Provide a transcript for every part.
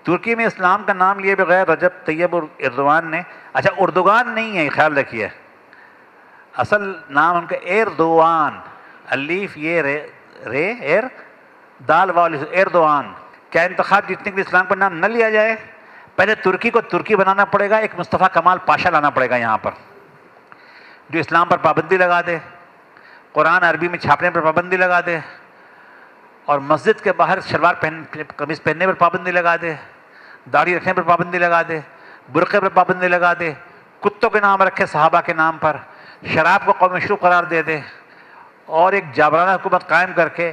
ترکی میں اسلام کا نام لیے بغیر رجب طیب اردوان نے، اچھا اردوغان نہیں ہے، خیال رکھیے، اصل نام ان کا ایردوان، الف یہ رے ایر دال والی ایردوان۔ کیا انتخاب جیتنے کے لیے اسلام کا نام نہ لیا جائے؟ پہلے ترکی کو ترکی بنانا پڑے گا، ایک مصطفیٰ کمال پاشا لانا پڑے گا یہاں پر جو اسلام پر پابندی لگا دے، قرآن عربی میں چھاپنے پر پابندی لگا دے، اور مسجد کے باہر شلوار قمیض پہننے پر پابندی لگا دے، داڑھی رکھنے پر پابندی لگا دے، برقعے پر پابندی لگا دے، کتوں کے نام رکھے صحابہ کے نام پر، شراب کو قوم مشروع قرار دے دے، اور ایک جابرانہ حکومت قائم کر کے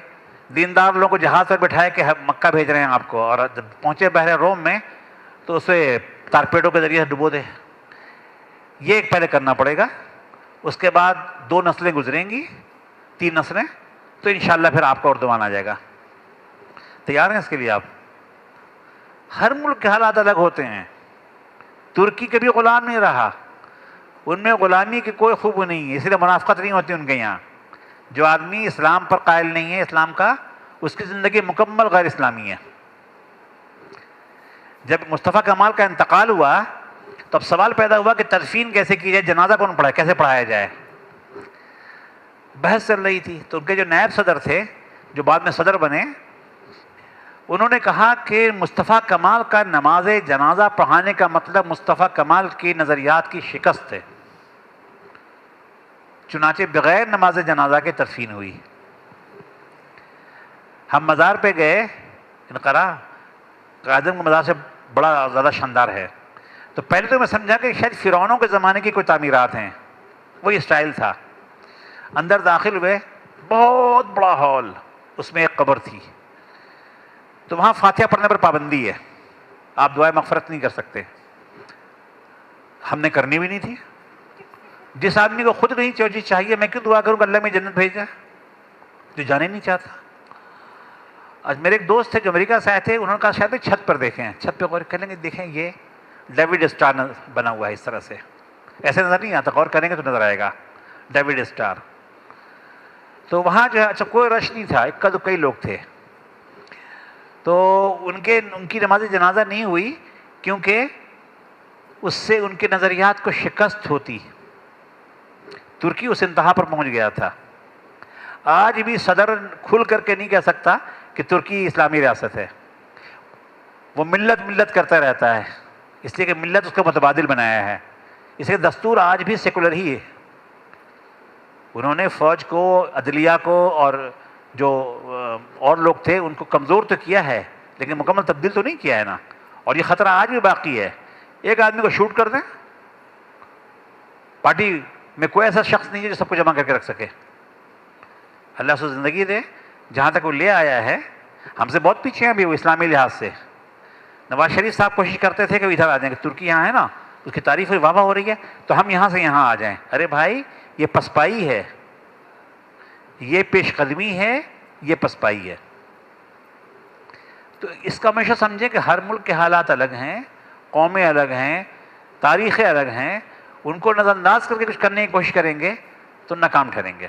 دیندار لوگوں کو جہاز پر بٹھائے کہ مکہ بھیج رہے ہیں آپ کو، اور جب پہنچے بحر روم میں تو اسے تارپیڈو کے ذریعے سے ڈبو دے۔ یہ ایک پہلے کرنا پڑے گا، اس کے بعد 2 نسلیں گزریں گی، 3 نسلیں، تو انشاءاللہ پھر آپ کا اردوان آ جائے گا۔ تیار ہیں اس کے لیے آپ؟ ہر ملک کے حالات الگ ہوتے ہیں۔ ترکی کبھی غلام نہیں رہا، ان میں غلامی کی کوئی خوب نہیں ہے، اس لیے منافقت نہیں ہوتی ان کے یہاں۔ جو آدمی اسلام پر قائل نہیں ہے اسلام کا، اس کی زندگی مکمل غیر اسلامی ہے۔ جب مصطفیٰ کمال کا انتقال ہوا تو اب سوال پیدا ہوا کہ تدفین کیسے کی جائے، جنازہ کون پڑھائے، کیسے پڑھایا جائے، بحث چل رہی تھی۔ تو ان کے جو نائب صدر تھے، جو بعد میں صدر بنے، انہوں نے کہا کہ مصطفیٰ کمال کا نماز جنازہ پڑھانے کا مطلب مصطفیٰ کمال کی نظریات کی شکست ہے۔ چنانچہ بغیر نماز جنازہ کے تدفین ہوئی۔ ہم مزار پہ گئے، انقرہ قائدم کا مزار سے بڑا زیادہ شاندار ہے، تو پہلے تو میں سمجھا کہ شاید فرعونوں کے زمانے کی کوئی تعمیرات ہیں، وہی اسٹائل تھا۔ اندر داخل ہوئے، بہت بڑا ہال، اس میں ایک قبر تھی، تو وہاں فاتحہ پڑھنے پر پابندی ہے، آپ دعائے مغفرت نہیں کر سکتے۔ ہم نے کرنی بھی نہیں تھی۔ جس آدمی کو خود نہیں چیز چاہیے، میں کیوں دعا کروں کہ اللہ میں جنت بھیج جائے، جو جانے نہیں چاہتا۔ آج میرے ایک دوست تھے جو امریکہ سے آئے تھے، انہوں نے کہا شاید چھت پر دیکھیں، چھت پہ غور کریں گے، دیکھیں یہ ڈیوڈ اسٹار بنا ہوا ہے اس طرح سے، ایسے نظر نہیں آتا، غور کریں گے تو نظر آئے گا ڈیوڈ اسٹار۔ تو وہاں جو ہے اچھا کوئی رش نہیں تھا، اکا دکا ہی لوگ تھے، تو ان کی نماز جنازہ نہیں ہوئی کیونکہ اس سے ان کے نظریات کو شکست ہوتی۔ ترکی اس انتہا پر پہنچ گیا تھا۔ آج بھی صدر کھل کر کے نہیں کہہ سکتا کہ ترکی اسلامی ریاست ہے، وہ ملت ملت کرتا رہتا ہے، اس لیے کہ ملت اس کا متبادل بنایا ہے، اس لیے دستور آج بھی سیکولر ہی ہے۔ انہوں نے فوج کو، عدلیہ کو، اور جو اور لوگ تھے ان کو کمزور تو کیا ہے، لیکن مکمل تبدیل تو نہیں کیا ہے نا، اور یہ خطرہ آج بھی باقی ہے۔ ایک آدمی کو شوٹ کر دیں، پارٹی میں کوئی ایسا شخص نہیں ہے جو سب کو جمع کر کے رکھ سکے۔ اللہ سے زندگی دے، جہاں تک وہ لے آیا ہے، ہم سے بہت پیچھے ہیں ابھی وہ اسلامی لحاظ سے۔ نواز شریف صاحب کوشش کرتے تھے کہ وہ ادھر آ جائیں، کہ ترکی یہاں ہے نا، اس کی تعریف واہ واہ ہو رہی ہے تو ہم یہاں سے یہاں آ جائیں۔ ارے بھائی، یہ پسپائی ہے، یہ پیش قدمی ہے، یہ پسپائی ہے۔ تو اس کا ہمیشہ سمجھیں کہ ہر ملک کے حالات الگ ہیں، قومیں الگ ہیں، تاریخیں الگ ہیں، ان کو نظر انداز کر کے کچھ کرنے کی کوشش کریں گے تو ناکام ٹھہریں گے۔